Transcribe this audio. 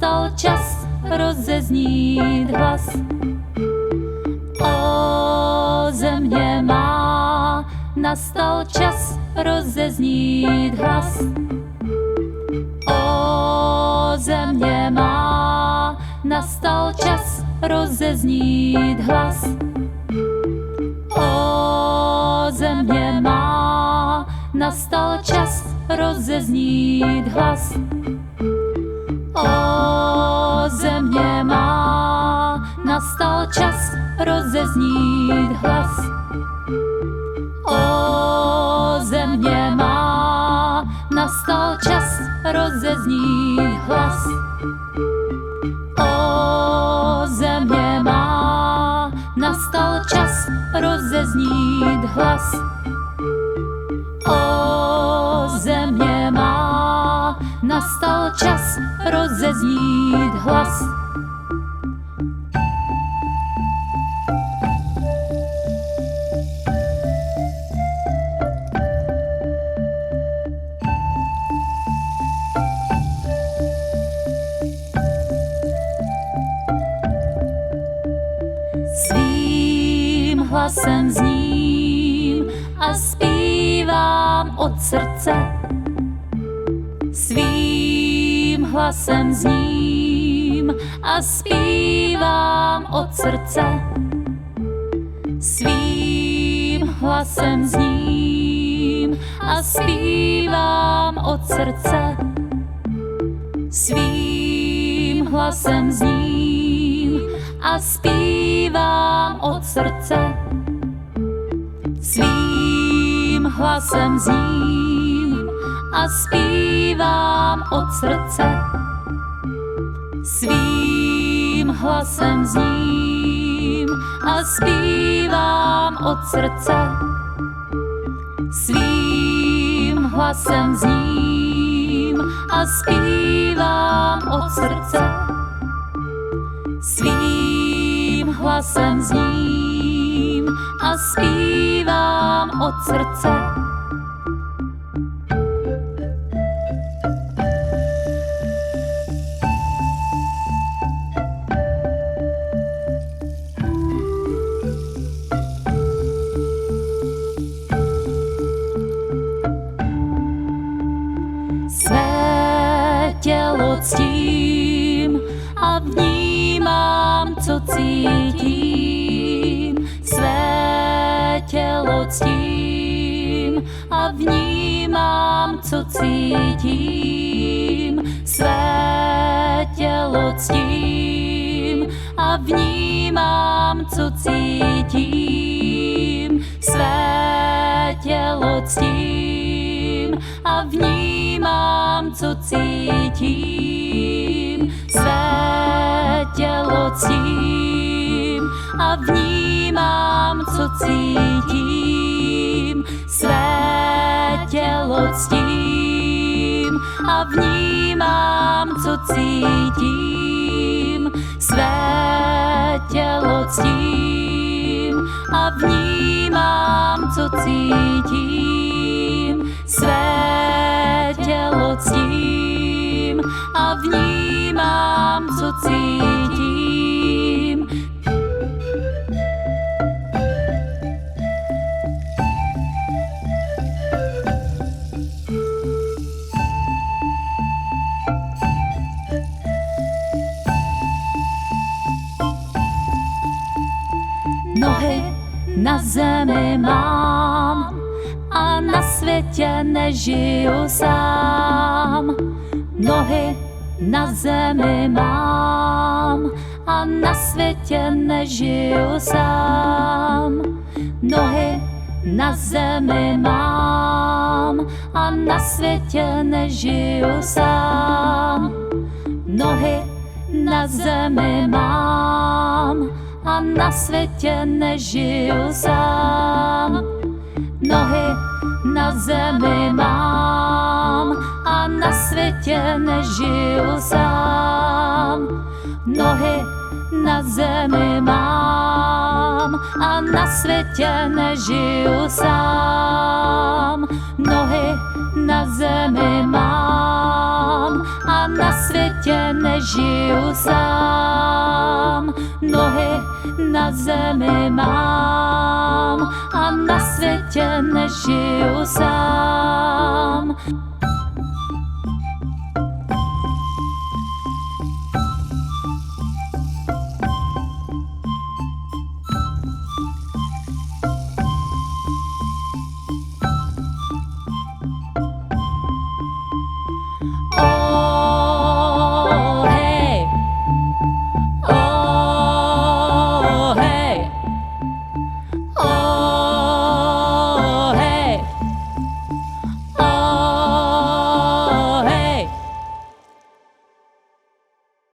nastal čas rozeznít hlas. O země má, nastal čas rozeznít hlas. O země má, nastal čas rozeznít hlas. O země má, nastal čas rozeznít hlas. O země má, nastal čas rozeznít hlas. O země má, nastal čas rozeznít hlas. O země má, nastal čas rozeznít hlas. O země má, nastal čas rozeznít hlas. Svým hlasem zním a zpívám od srdce. Svým hlasem zním a zpívám od srdce. Svým hlasem zním a zpívám od srdce. Svým hlasem zním a zpívám od srdce. Svým hlasem zním a zpívám od srdce. Svým hlasem zním a zpívám od srdce. Svým hlasem zním a zpívám od srdce. Svým hlasem zním a zpívám od srdce. Své tělo ctím a vnímám, co cítím. Své tělo ctím a vnímám, co cítím. Své tělo ctím a vnímám, co cítím. Své tělo ctím a vnímám, co cítím. Své tělo ctím a vnímám, co cítím. Své tělo ctím a vnímám, co cítím. Své tělo ctím a vnímám, co cítím. Své tělo ctím a vnímám, co cítím. Nohy na zemi mám a na světě nežiju sám. Nohy na zemi mám a na světě nežiju sám. Nohy na zemi mám a na světě nežiju sám. Nohy na zemi mám a na světě nežiju sám. Nohy na zemi mám a na světě nežiju sám. Nohy na zemi mám a na světě nežiju sám. Nohy na zemi mám a na světě světě nežiju sám. Nohy na zemi mám a na světě nežiju sám.